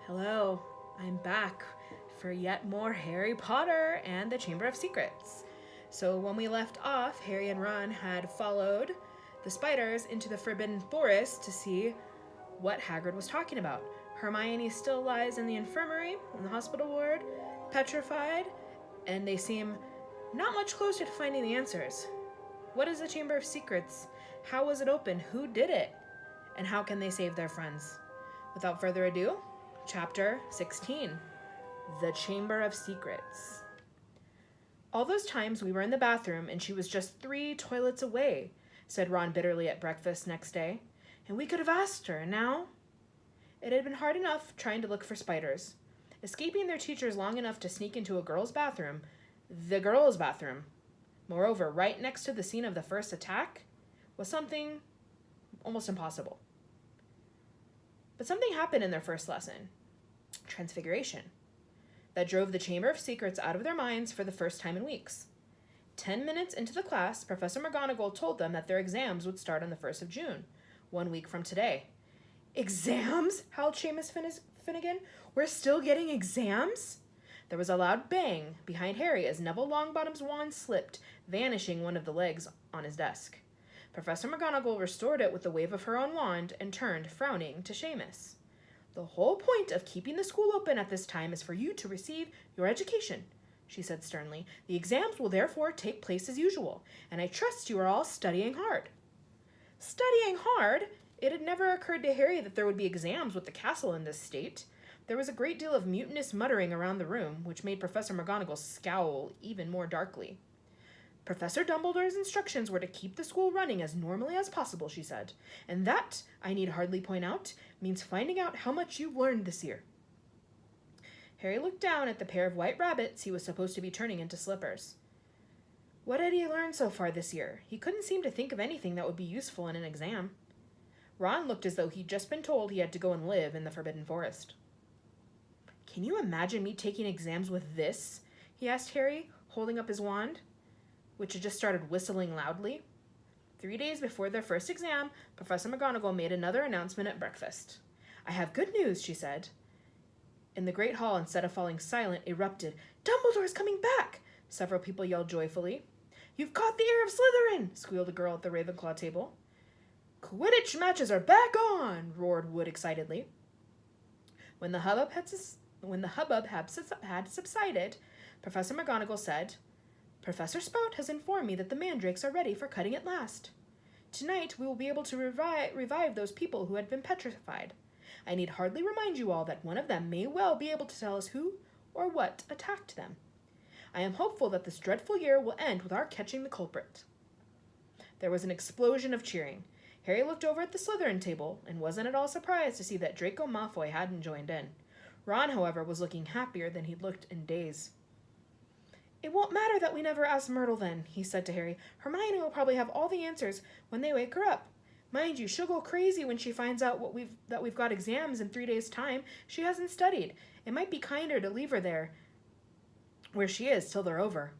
Hello, I'm back for yet more Harry Potter and the Chamber of Secrets. So when we left off, Harry and Ron had followed the spiders into the Forbidden Forest to see what Hagrid was talking about. Hermione still lies in the infirmary, in the hospital ward, petrified, and they seem not much closer to finding the answers. What is the Chamber of Secrets? How was it open? Who did it? And how can they save their friends? Without further ado, Chapter 16, The Chamber of Secrets. All those times we were in the bathroom and she was just 3 toilets away, said Ron bitterly at breakfast next day. And we could have asked her, and now? It had been hard enough trying to look for spiders. Escaping their teachers long enough to sneak into a girl's bathroom, the girls' bathroom, moreover, right next to the scene of the first attack, was something almost impossible. But something happened in their first lesson. Transfiguration. That drove the Chamber of Secrets out of their minds for the first time in weeks. 10 minutes into the class, Professor McGonagall told them that their exams would start on the 1st of June, 1 week from today. Exams? Howled Seamus Finnegan. We're still getting exams? There was a loud bang behind Harry as Neville Longbottom's wand slipped, vanishing one of the legs on his desk. Professor McGonagall restored it with a wave of her own wand and turned, frowning, to Seamus. The whole point of keeping the school open at this time is for you to receive your education, she said sternly. The exams will therefore take place as usual, and I trust you are all studying hard. Studying hard? It had never occurred to Harry that there would be exams with the castle in this state. There was a great deal of mutinous muttering around the room, which made Professor McGonagall scowl even more darkly. Professor Dumbledore's instructions were to keep the school running as normally as possible, she said. And that, I need hardly point out, means finding out how much you've learned this year. Harry looked down at the pair of white rabbits he was supposed to be turning into slippers. What had he learned so far this year? He couldn't seem to think of anything that would be useful in an exam. Ron looked as though he'd just been told he had to go and live in the Forbidden Forest. Can you imagine me taking exams with this? He asked Harry, holding up his wand, which had just started whistling loudly. 3 days before their first exam, Professor McGonagall made another announcement at breakfast. I have good news, she said. In the great hall, instead of falling silent, erupted, Dumbledore's coming back! Several people yelled joyfully. You've caught the ear of Slytherin, squealed a girl at the Ravenclaw table. Quidditch matches are back on, roared Wood excitedly. When the hubbub had subsided, Professor McGonagall said, Professor Spout has informed me that the mandrakes are ready for cutting at last. Tonight we will be able to revive those people who had been petrified. I need hardly remind you all that one of them may well be able to tell us who or what attacked them. I am hopeful that this dreadful year will end with our catching the culprit. There was an explosion of cheering. Harry looked over at the Slytherin table and wasn't at all surprised to see that Draco Malfoy hadn't joined in. Ron, however, was looking happier than he'd looked in days. It won't matter that we never asked Myrtle then, he said to Harry. Hermione will probably have all the answers when they wake her up. Mind you, she'll go crazy when she finds out that we've got exams in 3 days' time. She hasn't studied. It might be kinder to leave her there where she is till they're over.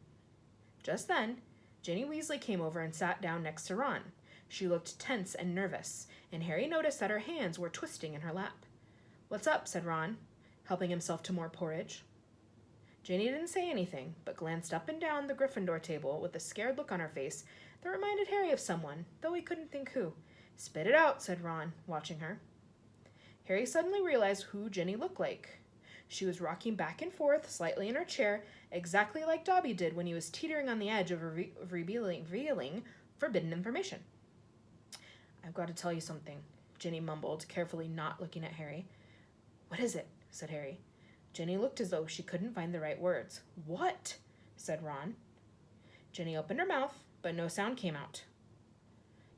Just then, Ginny Weasley came over and sat down next to Ron. She looked tense and nervous, and Harry noticed that her hands were twisting in her lap. What's up? Said Ron, helping himself to more porridge. Ginny didn't say anything, but glanced up and down the Gryffindor table with a scared look on her face that reminded Harry of someone, though he couldn't think who. Spit it out, said Ron, watching her. Harry suddenly realized who Ginny looked like. She was rocking back and forth slightly in her chair, exactly like Dobby did when he was teetering on the edge of revealing forbidden information. I've got to tell you something, Ginny mumbled, carefully not looking at Harry. What is it? Said Harry. Ginny looked as though she couldn't find the right words. What? Said Ron. Ginny opened her mouth, but no sound came out.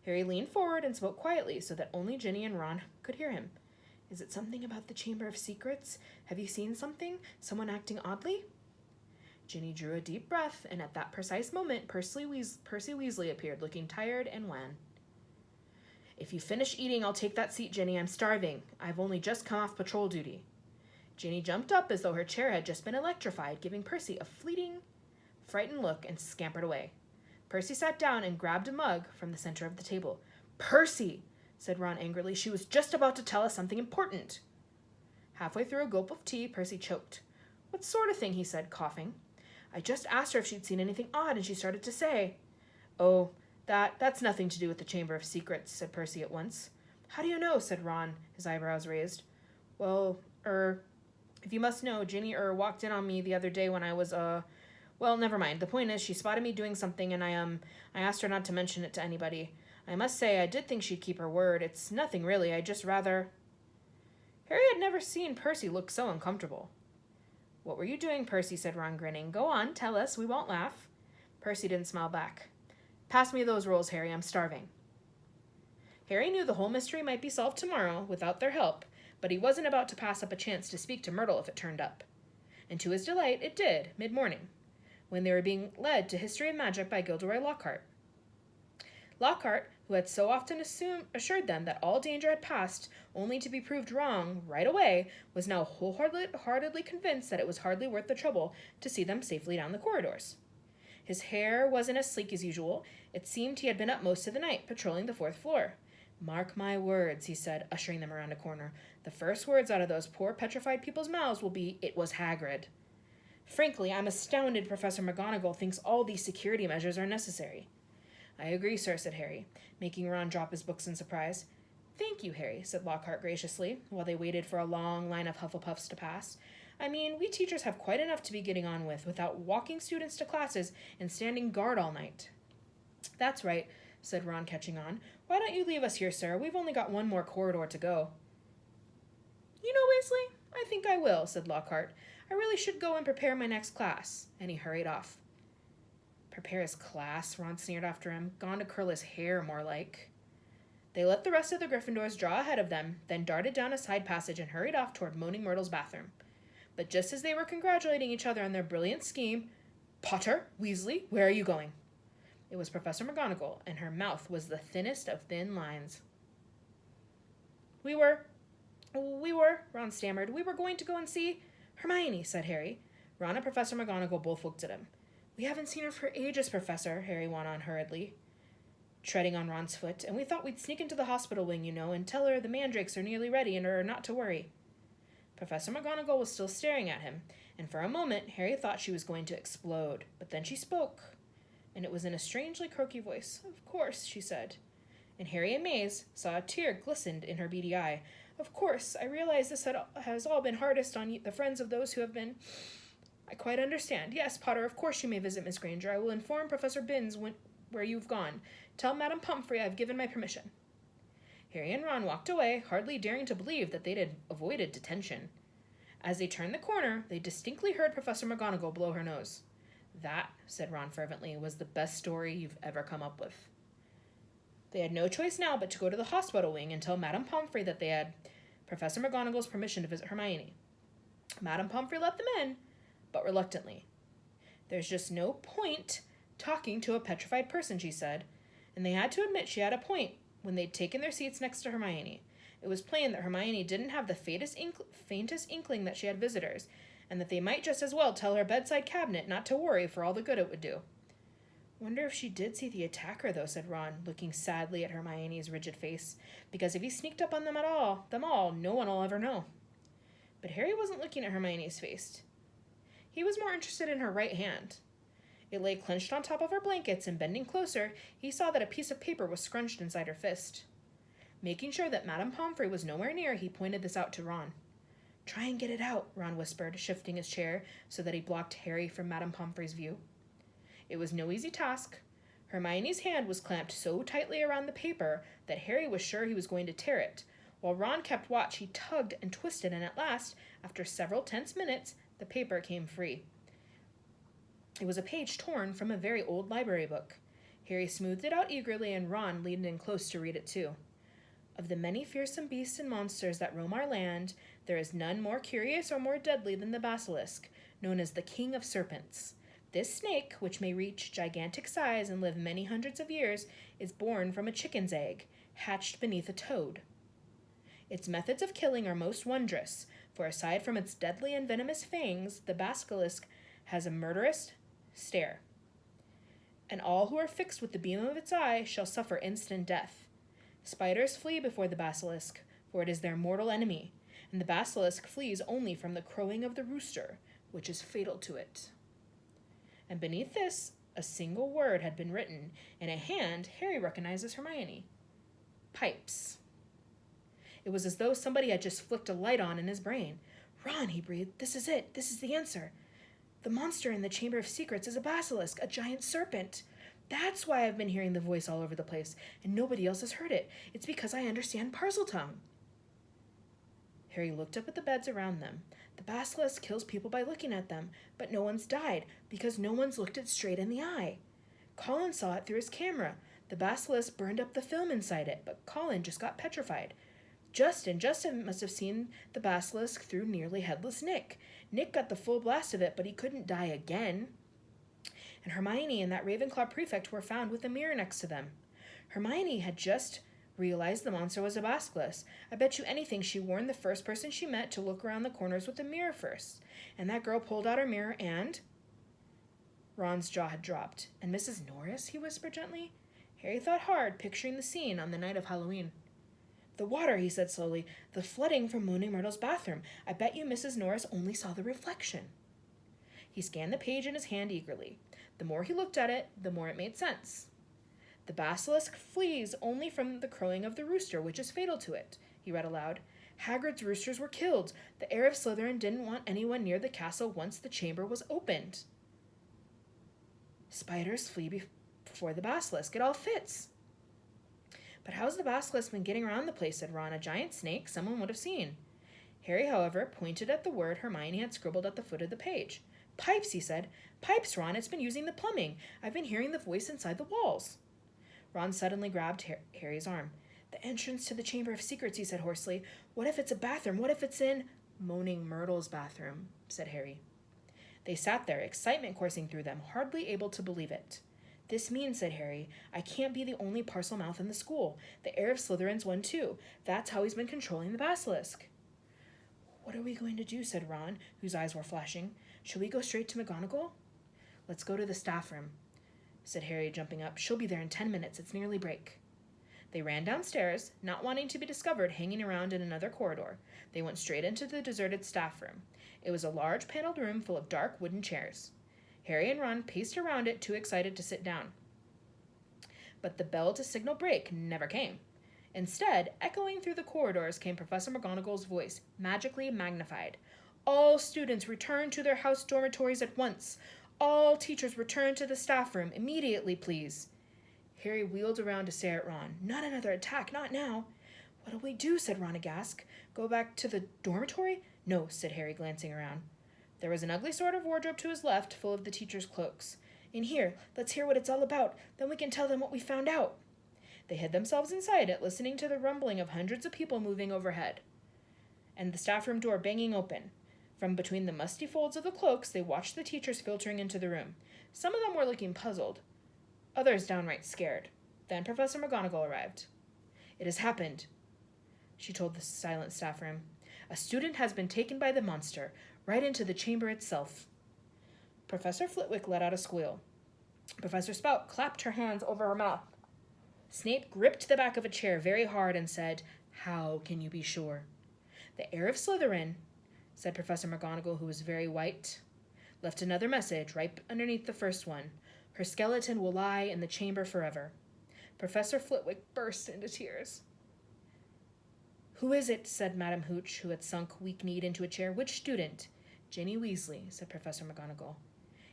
Harry leaned forward and spoke quietly so that only Ginny and Ron could hear him. Is it something about the Chamber of Secrets? Have you seen something? Someone acting oddly? Ginny drew a deep breath, and at that precise moment, Percy Weasley appeared, looking tired and wan. If you finish eating, I'll take that seat, Ginny. I'm starving. I've only just come off patrol duty. Ginny jumped up as though her chair had just been electrified, giving Percy a fleeting, frightened look and scampered away. Percy sat down and grabbed a mug from the center of the table. Percy, said Ron angrily, she was just about to tell us something important. Halfway through a gulp of tea, Percy choked. What sort of thing? He said, coughing. I just asked her if she'd seen anything odd, and she started to say. Oh, that's nothing to do with the Chamber of Secrets, said Percy at once. How do you know? Said Ron, his eyebrows raised. Well, if you must know, Ginny, walked in on me the other day when I was, well, never mind. The point is, she spotted me doing something, and I asked her not to mention it to anybody. I must say, I did think she'd keep her word. It's nothing, really. I just rather... Harry had never seen Percy look so uncomfortable. What were you doing, Percy? Said Ron, grinning. Go on, tell us. We won't laugh. Percy didn't smile back. Pass me those rolls, Harry. I'm starving. Harry knew the whole mystery might be solved tomorrow without their help, but he wasn't about to pass up a chance to speak to Myrtle if it turned up. And to his delight, it did, mid-morning, when they were being led to History of Magic by Gilderoy Lockhart. Lockhart, who had so often assured them that all danger had passed only to be proved wrong right away, was now wholeheartedly convinced that it was hardly worth the trouble to see them safely down the corridors. His hair wasn't as sleek as usual. It seemed he had been up most of the night, patrolling the 4th floor. Mark my words, he said, ushering them around a corner. The first words out of those poor petrified people's mouths will be, "It was Hagrid." Frankly, I'm astounded Professor McGonagall thinks all these security measures are necessary. I agree, sir, said Harry, making Ron drop his books in surprise. Thank you, Harry, said Lockhart graciously, while they waited for a long line of Hufflepuffs to pass. I mean, we teachers have quite enough to be getting on with without walking students to classes and standing guard all night. That's right, said Ron, catching on. Why don't you leave us here, sir? We've only got one more corridor to go. You know, Weasley, I think I will, said Lockhart. I really should go and prepare my next class. And he hurried off. Prepare his class, Ron sneered after him. Gone to curl his hair, more like. They let the rest of the Gryffindors draw ahead of them, then darted down a side passage and hurried off toward Moaning Myrtle's bathroom. But just as they were congratulating each other on their brilliant scheme, Potter, Weasley, where are you going? It was Professor McGonagall, and her mouth was the thinnest of thin lines. We were, Ron stammered. We were going to go and see Hermione, said Harry. Ron and Professor McGonagall both looked at him. We haven't seen her for ages, Professor, Harry went on hurriedly, treading on Ron's foot, and we thought we'd sneak into the hospital wing, you know, and tell her the mandrakes are nearly ready and her not to worry. Professor McGonagall was still staring at him, and for a moment Harry thought she was going to explode, but then she spoke, and it was in a strangely croaky voice. Of course, she said, and Harry and Maze saw a tear glistened in her beady eye. Of course, I realize this has all been hardest on the friends of those who have been... I quite understand. Yes, Potter, of course you may visit Miss Granger. I will inform Professor Binns where you've gone. Tell Madame Pomfrey I've given my permission. Harry and Ron walked away, hardly daring to believe that they'd avoided detention. As they turned the corner, they distinctly heard Professor McGonagall blow her nose. That, said Ron fervently, was the best story you've ever come up with. They had no choice now but to go to the hospital wing and tell Madame Pomfrey that they had Professor McGonagall's permission to visit Hermione. Madame Pomfrey let them in, but reluctantly. There's just no point talking to a petrified person, she said, and they had to admit she had a point when they'd taken their seats next to Hermione. It was plain that Hermione didn't have the faintest inkling that she had visitors, and that they might just as well tell her bedside cabinet not to worry for all the good it would do. Wonder if she did see the attacker, though, said Ron, looking sadly at Hermione's rigid face, because if he sneaked up on them all, no one will ever know. But Harry wasn't looking at Hermione's face. He was more interested in her right hand. It lay clenched on top of her blankets, and bending closer, he saw that a piece of paper was scrunched inside her fist. Making sure that Madame Pomfrey was nowhere near, he pointed this out to Ron. Try and get it out, Ron whispered, shifting his chair so that he blocked Harry from Madame Pomfrey's view. It was no easy task. Hermione's hand was clamped so tightly around the paper that Harry was sure he was going to tear it. While Ron kept watch, he tugged and twisted, and at last, after several tense minutes, the paper came free. It was a page torn from a very old library book. Harry smoothed it out eagerly, and Ron leaned in close to read it too. Of the many fearsome beasts and monsters that roam our land, there is none more curious or more deadly than the basilisk, known as the King of Serpents. This snake, which may reach gigantic size and live many hundreds of years, is born from a chicken's egg, hatched beneath a toad. Its methods of killing are most wondrous, for aside from its deadly and venomous fangs, the basilisk has a murderous stare, and all who are fixed with the beam of its eye shall suffer instant death. Spiders flee before the basilisk, for it is their mortal enemy, and the basilisk flees only from the crowing of the rooster, which is fatal to it. And beneath this, a single word had been written in a hand Harry recognizes Hermione. Pipes. It was as though somebody had just flicked a light on in his brain. "Ron," he breathed, "this is it. This is the answer. The monster in the Chamber of Secrets is a basilisk, a giant serpent. That's why I've been hearing the voice all over the place, and nobody else has heard it. It's because I understand Parseltongue." Harry looked up at the beds around them. The basilisk kills people by looking at them, but no one's died because no one's looked it straight in the eye. Colin saw it through his camera. The basilisk burned up the film inside it, but Colin just got petrified. Justin must have seen the basilisk through nearly headless Nick. Nick got the full blast of it, but he couldn't die again. And Hermione and that Ravenclaw prefect were found with a mirror next to them. Hermione had just realized the monster was a basilisk. I bet you anything she warned the first person she met to look around the corners with the mirror first. And that girl pulled out her mirror and... Ron's jaw had dropped. "And Mrs. Norris?" he whispered gently. Harry thought hard, picturing the scene on the night of Halloween. "The water," he said slowly. "The flooding from Moaning Myrtle's bathroom. I bet you Mrs. Norris only saw the reflection." He scanned the page in his hand eagerly. The more he looked at it, the more it made sense. "The basilisk flees only from the crowing of the rooster, which is fatal to it," he read aloud. "Hagrid's roosters were killed. The heir of Slytherin didn't want anyone near the castle once the chamber was opened. Spiders flee before the basilisk. It all fits." "But how's the basilisk been getting around the place?" said Ron. "A giant snake someone would have seen." Harry, however, pointed at the word Hermione had scribbled at the foot of the page. "Pipes," he said. "Pipes, Ron. It's been using the plumbing. I've been hearing the voice inside the walls." Ron suddenly grabbed Harry's arm. "The entrance to the Chamber of Secrets," he said hoarsely. "What if it's a bathroom? What if it's in—" "Moaning Myrtle's bathroom," said Harry. They sat there, excitement coursing through them, hardly able to believe it. "This means," said Harry, "I can't be the only Parselmouth in the school. The heir of Slytherin's one too. That's how he's been controlling the basilisk." "What are we going to do?" said Ron, whose eyes were flashing. "Shall we go straight to McGonagall?" "Let's go to the staff room," said Harry, jumping up. "She'll be there in 10 minutes. It's nearly break." They ran downstairs, not wanting to be discovered hanging around in another corridor. They went straight into the deserted staff room. It was a large paneled room full of dark wooden chairs. Harry and Ron paced around it, too excited to sit down. But the bell to signal break never came. Instead, echoing through the corridors came Professor McGonagall's voice, magically magnified. "All students return to their house dormitories at once. All teachers return to the staff room immediately, please." Harry wheeled around to stare at Ron. "Not another attack, not now." "What'll we do?" said Ron aghast. "Go back to the dormitory?" "No," said Harry, glancing around. There was an ugly sort of wardrobe to his left, full of the teachers' cloaks. "In here, let's hear what it's all about. Then we can tell them what we found out." They hid themselves inside it, listening to the rumbling of hundreds of people moving overhead, and the staff room door banging open. From between the musty folds of the cloaks, they watched the teachers filtering into the room. Some of them were looking puzzled, others downright scared. Then Professor McGonagall arrived. "It has happened," she told the silent staff room. "A student has been taken by the monster, right into the chamber itself." Professor Flitwick let out a squeal. Professor Spout clapped her hands over her mouth. Snape gripped the back of a chair very hard and said, "How can you be sure?" "The heir of Slytherin," said Professor McGonagall, who was very white, "left another message right underneath the first one. Her skeleton will lie in the chamber forever." Professor Flitwick burst into tears. "Who is it?" said Madame Hooch, who had sunk weak-kneed into a chair. "Which student?" "Ginny Weasley," said Professor McGonagall.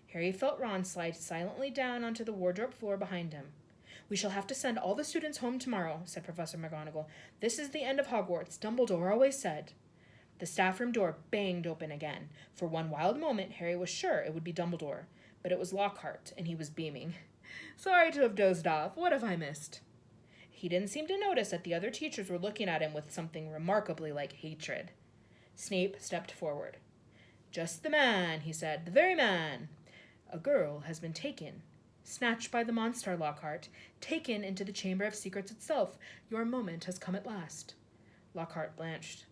Harry felt Ron slide silently down onto the wardrobe floor behind him. "We shall have to send all the students home tomorrow," said Professor McGonagall. "This is the end of Hogwarts. Dumbledore always said." The staff room door banged open again. For one wild moment, Harry was sure it would be Dumbledore, but it was Lockhart, and he was beaming. "Sorry to have dozed off. What have I missed?" He didn't seem to notice that the other teachers were looking at him with something remarkably like hatred. Snape stepped forward. "Just the man," he said. "The very man. A girl has been taken. Snatched by the monster, Lockhart. Taken into the Chamber of Secrets itself. Your moment has come at last." Lockhart blanched.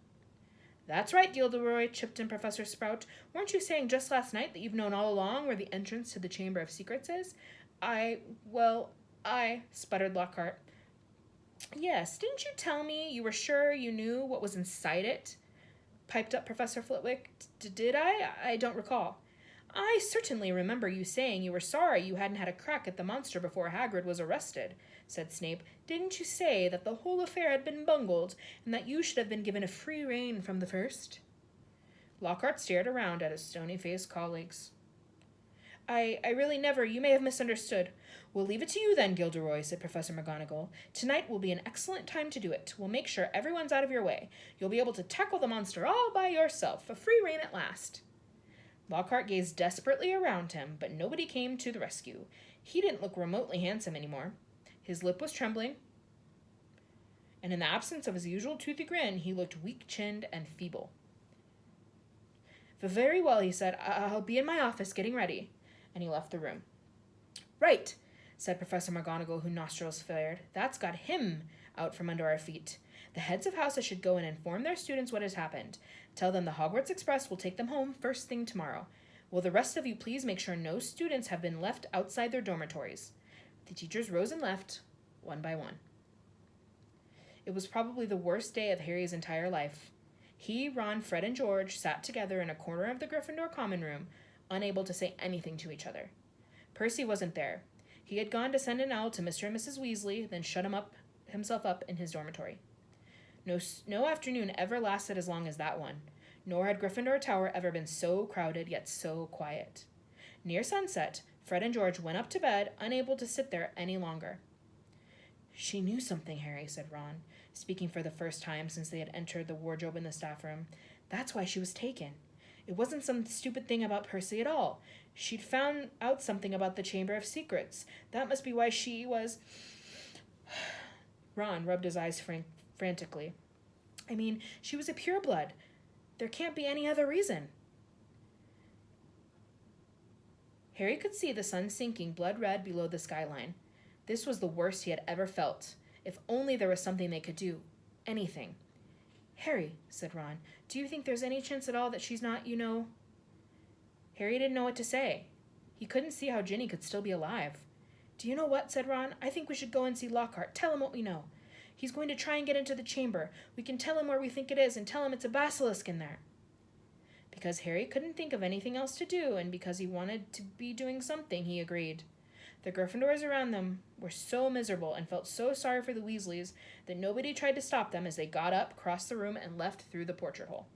"That's right, Gilderoy," chipped in Professor Sprout. "Weren't you saying just last night that you've known all along where the entrance to the Chamber of Secrets is?" I, sputtered Lockhart. "Yes, didn't you tell me you were sure you knew what was inside it?" piped up Professor Flitwick. Did I? I don't recall. I certainly remember you saying you were sorry you hadn't had a crack at the monster before Hagrid was arrested, said Snape. Didn't you say that the whole affair had been bungled, and that you should have been given a free rein from the first? Lockhart stared around at his stony-faced colleagues. I really never. You may have misunderstood. We'll leave it to you then, Gilderoy, said Professor McGonagall. Tonight will be an excellent time to do it. We'll make sure everyone's out of your way. You'll be able to tackle the monster all by yourself. A free rein at last. Lockhart gazed desperately around him, but nobody came to the rescue. He didn't look remotely handsome anymore. His lip was trembling, and in the absence of his usual toothy grin, he looked weak-chinned and feeble. Very well, he said. I'll be in my office getting ready. And he left the room. Right, said Professor McGonagall, whose nostrils flared. That's got him out from under our feet. The heads of houses should go and inform their students what has happened. Tell them the Hogwarts Express will take them home first thing tomorrow. Will the rest of you please make sure no students have been left outside their dormitories? The teachers rose and left, one by one. It was probably the worst day of Harry's entire life. He, Ron, Fred, and George sat together in a corner of the Gryffindor common room, unable to say anything to each other. Percy wasn't there. He had gone to send an owl to Mr. and Mrs. Weasley, then shut himself up in his dormitory. No afternoon ever lasted as long as that one, nor had Gryffindor Tower ever been so crowded yet so quiet. Near sunset, Fred and George went up to bed, unable to sit there any longer. She knew something, Harry, said Ron, speaking for the first time since they had entered the wardrobe in the staff room. That's why she was taken. It wasn't some stupid thing about Percy at all. She'd found out something about the Chamber of Secrets. That must be why she was... Ron rubbed his eyes frantically. I mean, she was a pureblood. There can't be any other reason. Harry could see the sun sinking blood-red below the skyline. This was the worst he had ever felt. If only there was something they could do. Anything. Harry, said Ron, do you think there's any chance at all that she's not, Harry didn't know what to say. He couldn't see how Ginny could still be alive. Do you know what, said Ron, I think we should go and see Lockhart. Tell him what we know. He's going to try and get into the chamber. We can tell him where we think it is and tell him it's a basilisk in there. Because Harry couldn't think of anything else to do, and because he wanted to be doing something, he agreed. The Gryffindors around them were so miserable and felt so sorry for the Weasleys that nobody tried to stop them as they got up, crossed the room, and left through the portrait hole.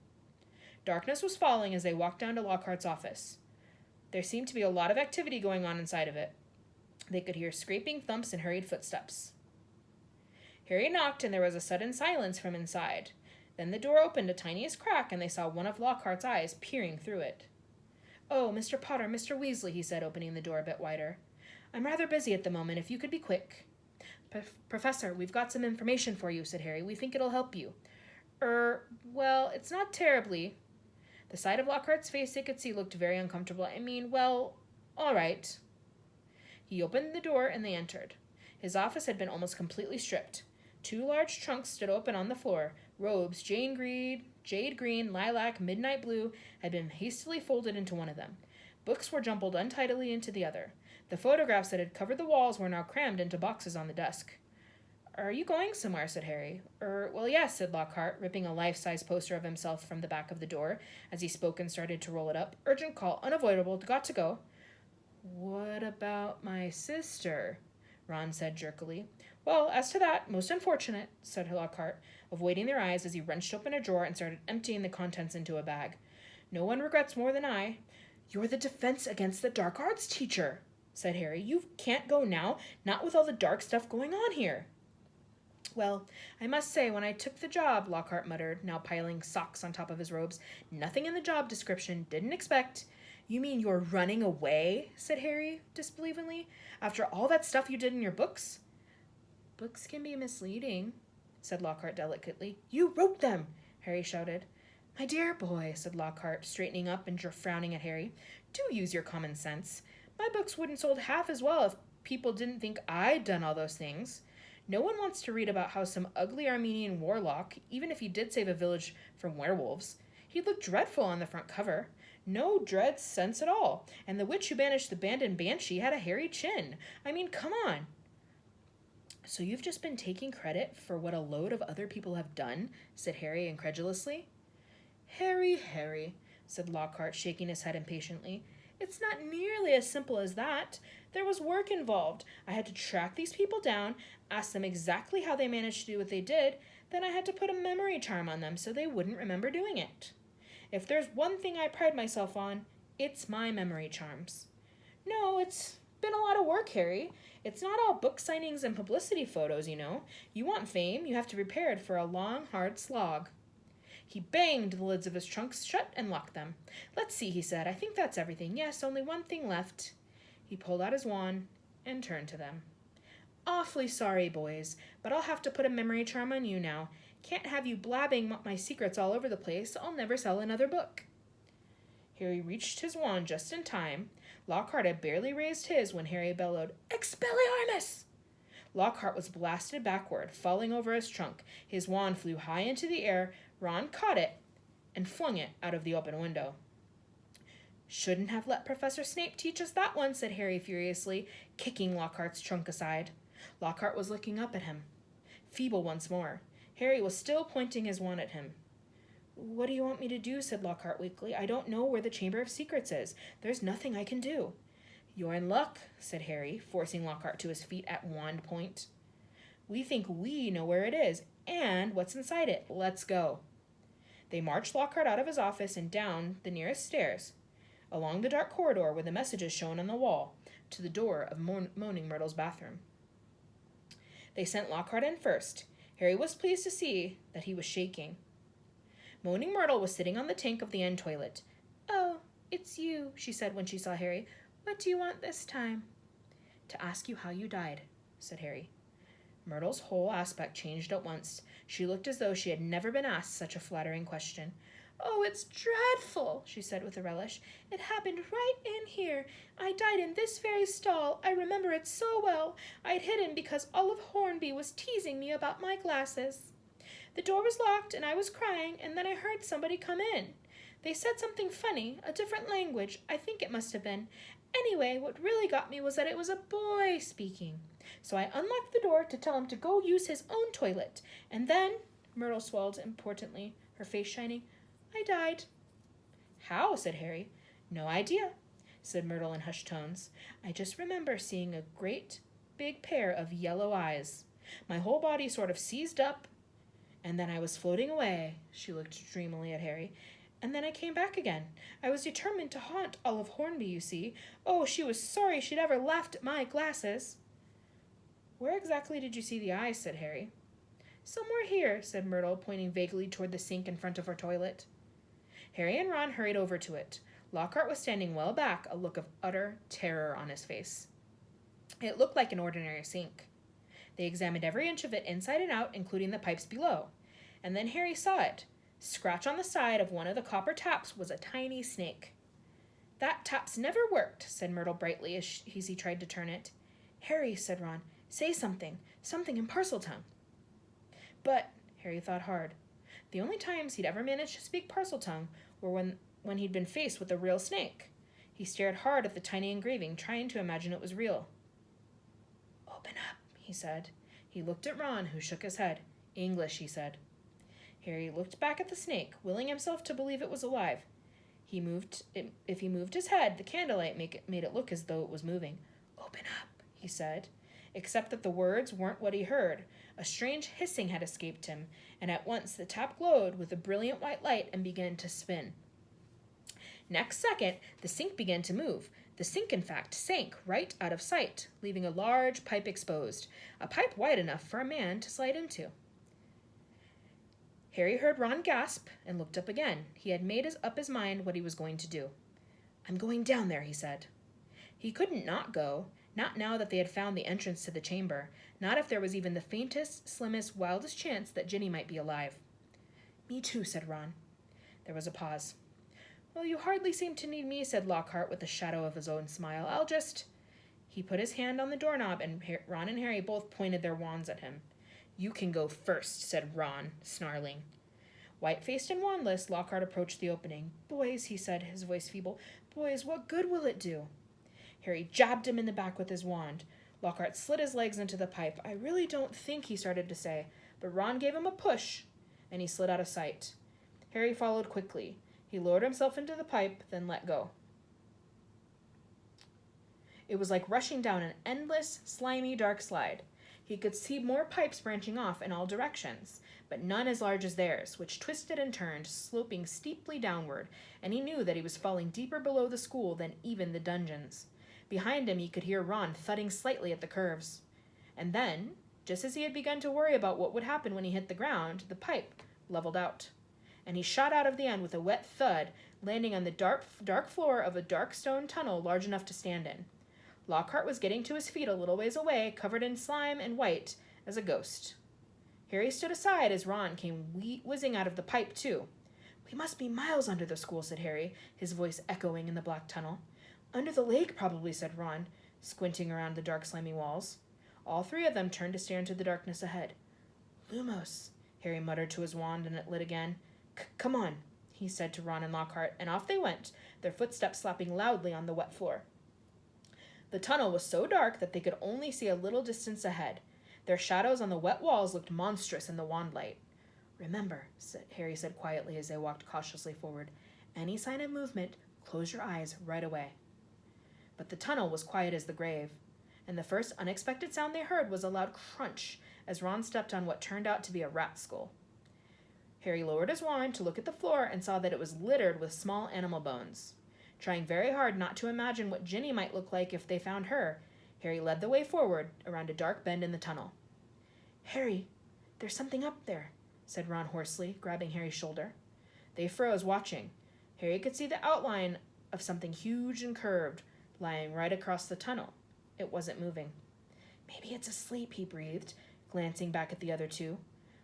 Darkness was falling as they walked down to Lockhart's office. There seemed to be a lot of activity going on inside of it. They could hear scraping thumps and hurried footsteps. Harry knocked, and there was a sudden silence from inside. Then the door opened a tiniest crack, and they saw one of Lockhart's eyes peering through it. Oh, Mr. Potter, Mr. Weasley, he said, opening the door a bit wider. I'm rather busy at the moment, if you could be quick. Professor, we've got some information for you, said Harry. We think it'll help you. Well, it's not terribly. The side of Lockhart's face they could see looked very uncomfortable. All right. He opened the door and they entered. His office had been almost completely stripped. 2 large trunks stood open on the floor. Robes, jade green, lilac, midnight blue, had been hastily folded into one of them. Books were jumbled untidily into the other. The photographs that had covered the walls were now crammed into boxes on the desk. Are you going somewhere? Said Harry. Well, yes, said Lockhart, ripping a life-size poster of himself from the back of the door as he spoke and started to roll it up. Urgent call, unavoidable, got to go. What about my sister? Ron said jerkily. Well, as to that, most unfortunate, said Lockhart, avoiding their eyes as he wrenched open a drawer and started emptying the contents into a bag. No one regrets more than I. You're the defense against the dark arts teacher, said Harry. You can't go now, not with all the dark stuff going on here. Well, I must say, when I took the job, Lockhart muttered, now piling socks on top of his robes, nothing in the job description, didn't expect. You mean you're running away? Said Harry, disbelievingly. After all that stuff you did in your books? Books can be misleading, said Lockhart delicately. You wrote them, Harry shouted. My dear boy, said Lockhart, straightening up and frowning at Harry, do use your common sense. My books wouldn't sold half as well if people didn't think I'd done all those things. No one wants to read about how some ugly Armenian warlock, even if he did save a village from werewolves, he'd look dreadful on the front cover. No dread sense at all. And the witch who banished the abandoned banshee had a hairy chin. Come on. So you've just been taking credit for what a load of other people have done? Said Harry incredulously. Harry, said Lockhart, shaking his head impatiently. It's not nearly as simple as that. There was work involved. I had to track these people down, ask them exactly how they managed to do what they did, then I had to put a memory charm on them so they wouldn't remember doing it. If there's one thing I pride myself on, it's my memory charms. No, it's been a lot of work, Harry. It's not all book signings and publicity photos, you know. You want fame, you have to prepare it for a long, hard slog. He banged the lids of his trunks shut and locked them. Let's see, he said. I think that's everything. Yes, only one thing left. He pulled out his wand and turned to them. Awfully sorry, boys, but I'll have to put a memory charm on you now. Can't have you blabbing my secrets all over the place. I'll never sell another book. Harry reached his wand just in time. Lockhart had barely raised his when Harry bellowed, Expelliarmus! Lockhart was blasted backward, falling over his trunk. His wand flew high into the air. Ron caught it and flung it out of the open window. Shouldn't have let Professor Snape teach us that one, said Harry furiously, kicking Lockhart's trunk aside. Lockhart was looking up at him, feeble once more. Harry was still pointing his wand at him. What do you want me to do, said Lockhart weakly. I don't know where the Chamber of Secrets is. There's nothing I can do. You're in luck, said Harry, forcing Lockhart to his feet at wand point. We think we know where it is, and what's inside it. Let's go. They marched Lockhart out of his office and down the nearest stairs, along the dark corridor with the messages shown on the wall, to the door of Moaning Myrtle's bathroom. They sent Lockhart in first. Harry was pleased to see that he was shaking. Moaning Myrtle was sitting on the tank of the end toilet. Oh, it's you, she said when she saw Harry. What do you want this time? To ask you how you died, said Harry. Myrtle's whole aspect changed at once. She looked as though she had never been asked such a flattering question. Oh, it's dreadful, she said with a relish. It happened right in here. I died in this very stall. I remember it so well. I'd hidden because Olive Hornby was teasing me about my glasses. The door was locked and I was crying, and then I heard somebody come in. They said something funny, a different language, I think it must have been. Anyway, what really got me was that it was a boy speaking. So I unlocked the door to tell him to go use his own toilet. And then, Myrtle swallowed importantly, her face shining, I died. How? Said Harry. No idea, said Myrtle in hushed tones. I just remember seeing a great big pair of yellow eyes. My whole body sort of seized up, and then I was floating away. She looked dreamily at Harry. And then I came back again. I was determined to haunt Olive Hornby, you see. Oh, she was sorry she'd ever left my glasses. Where exactly did you see the eyes? Said Harry. Somewhere here, said Myrtle, pointing vaguely toward the sink in front of her toilet. Harry and Ron hurried over to it. Lockhart was standing well back, a look of utter terror on his face. It looked like an ordinary sink. They examined every inch of it inside and out, including the pipes below. And then Harry saw it. Scratched on the side of one of the copper taps was a tiny snake. That tap's never worked, said Myrtle brightly as he tried to turn it. Harry, said Ron, say something in Parseltongue. But, Harry thought hard, the only times he'd ever managed to speak Parseltongue were when he'd been faced with a real snake. He stared hard at the tiny engraving, trying to imagine it was real. Open up, he said. He looked at Ron, who shook his head. English, he said. Harry looked back at the snake, willing himself to believe it was alive. If he moved his head, the candlelight made it look as though it was moving. Open up, he said, except that the words weren't what he heard. A strange hissing had escaped him, and at once the tap glowed with a brilliant white light and began to spin. Next second, the sink began to move. The sink, in fact, sank right out of sight, leaving a large pipe exposed, a pipe wide enough for a man to slide into. Harry heard Ron gasp and looked up again. He had made up his mind what he was going to do. I'm going down there, he said. He couldn't not go, not now that they had found the entrance to the chamber, not if there was even the faintest, slimmest, wildest chance that Ginny might be alive. Me too, said Ron. There was a pause. Well, you hardly seem to need me, said Lockhart with a shadow of his own smile. I'll just... He put his hand on the doorknob, and Ron and Harry both pointed their wands at him. You can go first, said Ron, snarling. White-faced and wandless, Lockhart approached the opening. Boys, he said, his voice feeble, boys, what good will it do? Harry jabbed him in the back with his wand. Lockhart slid his legs into the pipe. I really don't think, he started to say, but Ron gave him a push, and he slid out of sight. Harry followed quickly. He lowered himself into the pipe, then let go. It was like rushing down an endless, slimy, dark slide. He could see more pipes branching off in all directions, but none as large as theirs, which twisted and turned, sloping steeply downward, and he knew that he was falling deeper below the school than even the dungeons. Behind him, he could hear Ron thudding slightly at the curves. And then, just as he had begun to worry about what would happen when he hit the ground, the pipe leveled out, and he shot out of the end with a wet thud, landing on the dark floor of a dark stone tunnel large enough to stand in. Lockhart was getting to his feet a little ways away, covered in slime and white as a ghost. Harry stood aside as Ron came whizzing out of the pipe, too. "We must be miles under the school," said Harry, his voice echoing in the black tunnel. "Under the lake, probably," said Ron, squinting around the dark, slimy walls. All three of them turned to stare into the darkness ahead. "Lumos," Harry muttered to his wand, and it lit again. "Come on," he said to Ron and Lockhart, and off they went, their footsteps slapping loudly on the wet floor. The tunnel was so dark that they could only see a little distance ahead. Their shadows on the wet walls looked monstrous in the wand light. "Remember," Harry said quietly as they walked cautiously forward, "any sign of movement, close your eyes right away." But the tunnel was quiet as the grave, and the first unexpected sound they heard was a loud crunch as Ron stepped on what turned out to be a rat skull. Harry lowered his wand to look at the floor and saw that it was littered with small animal bones. Trying very hard not to imagine what Ginny might look like if they found her, Harry led the way forward around a dark bend in the tunnel. "Harry, there's something up there," said Ron hoarsely, grabbing Harry's shoulder. They froze, watching. Harry could see the outline of something huge and curved, lying right across the tunnel. It wasn't moving. "Maybe it's asleep," he breathed, glancing back at the other two.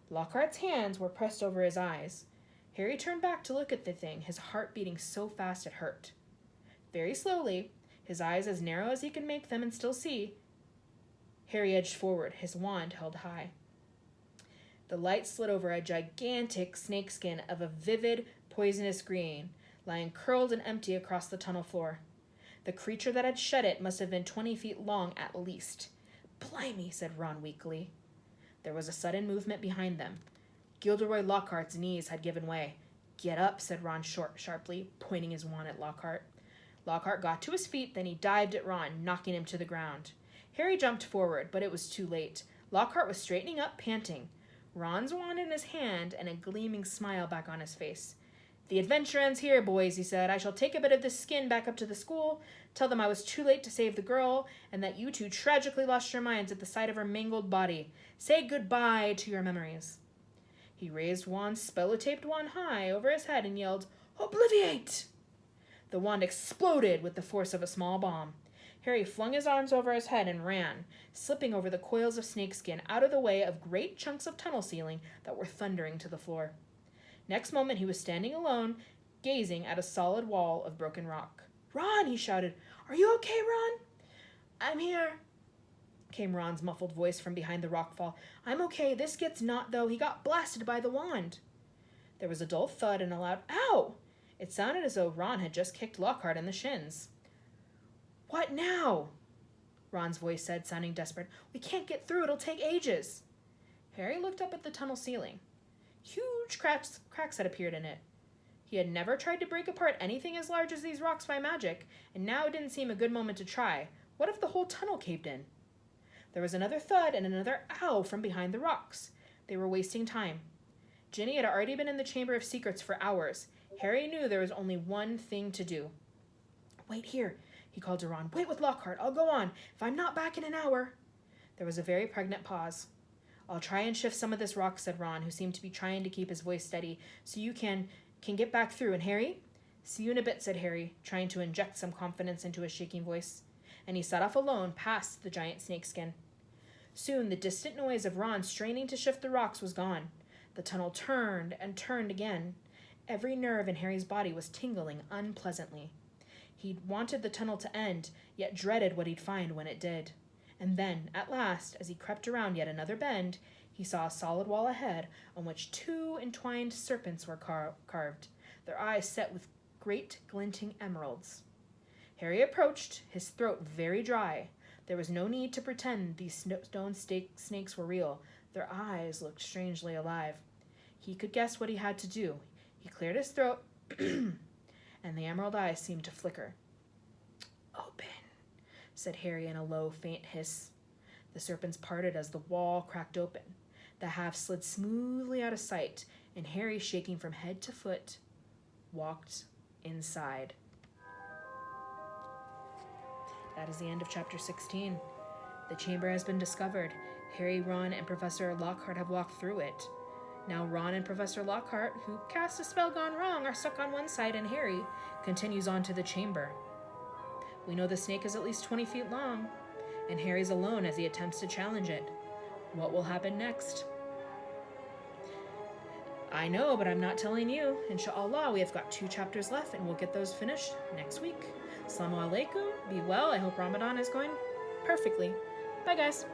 Lockhart's hands were pressed over his eyes. Harry turned back to look at the thing, his heart beating so fast it hurt. Very slowly, his eyes as narrow as he could make them and still see, Harry edged forward, his wand held high. The light slid over a gigantic snakeskin of a vivid, poisonous green, lying curled and empty across the tunnel floor. The creature that had shed it must have been 20 feet long at least. "Blimey," said Ron weakly. There was a sudden movement behind them. Gilderoy Lockhart's knees had given way. "Get up," said Ron sharply, pointing his wand at Lockhart. Lockhart got to his feet, then he dived at Ron, knocking him to the ground. Harry jumped forward, but it was too late. Lockhart was straightening up, panting, Ron's wand in his hand and a gleaming smile back on his face. "The adventure ends here, boys," he said. "I shall take a bit of this skin back up to the school, tell them I was too late to save the girl, and that you two tragically lost your minds at the sight of her mangled body. Say goodbye to your memories." He raised Wand's spell-taped wand high over his head and yelled, "Obliviate!" The wand exploded with the force of a small bomb. Harry flung his arms over his head and ran, slipping over the coils of snakeskin out of the way of great chunks of tunnel ceiling that were thundering to the floor. Next moment he was standing alone, gazing at a solid wall of broken rock. "Ron!" he shouted. "Are you okay, Ron?" "I'm here," came Ron's muffled voice from behind the rockfall. "I'm okay. This gets not, though. He got blasted by the wand." There was a dull thud and a loud "Ow!" It sounded as though Ron had just kicked Lockhart in the shins. "What now?" Ron's voice said, sounding desperate. "We can't get through. It'll take ages." Harry looked up at the tunnel ceiling. Huge cracks had appeared in it. He had never tried to break apart anything as large as these rocks by magic, and now it didn't seem a good moment to try. What if the whole tunnel caved in? There was another thud and another "ow" from behind the rocks. They were wasting time. Ginny had already been in the Chamber of Secrets for hours. Harry knew there was only one thing to do. "Wait here," he called to Ron. "Wait with Lockhart. I'll go on. If I'm not back in an hour." There was a very pregnant pause. "I'll try and shift some of this rock," said Ron, who seemed to be trying to keep his voice steady, "so you can get back through. And Harry?" "See you in a bit," said Harry, trying to inject some confidence into his shaking voice. And he set off alone past the giant snakeskin. Soon the distant noise of Ron straining to shift the rocks was gone. The tunnel turned and turned again. Every nerve in Harry's body was tingling unpleasantly. He wanted the tunnel to end, yet dreaded what he'd find when it did. And then, at last, as he crept around yet another bend, he saw a solid wall ahead on which 2 entwined serpents were carved, their eyes set with great glinting emeralds. Harry approached, his throat very dry. There was no need to pretend these stone snakes were real. Their eyes looked strangely alive. He could guess what he had to do. He cleared his throat, and the emerald eyes seemed to flicker. "Open," said Harry in a low, faint hiss. The serpents parted as the wall cracked open. The half slid smoothly out of sight, and Harry, shaking from head to foot, walked inside. That is the end of chapter 16. The chamber has been discovered. Harry, Ron, and Professor Lockhart have walked through it. Now Ron and Professor Lockhart, who cast a spell gone wrong, are stuck on one side, and Harry continues on to the chamber. We know the snake is at least 20 feet long, and Harry's alone as he attempts to challenge it. What will happen next? I know, but I'm not telling you. Inshallah, we have got 2 chapters left, and we'll get those finished next week. Assalamu alaikum. Be well. I hope Ramadan is going perfectly. Bye, guys.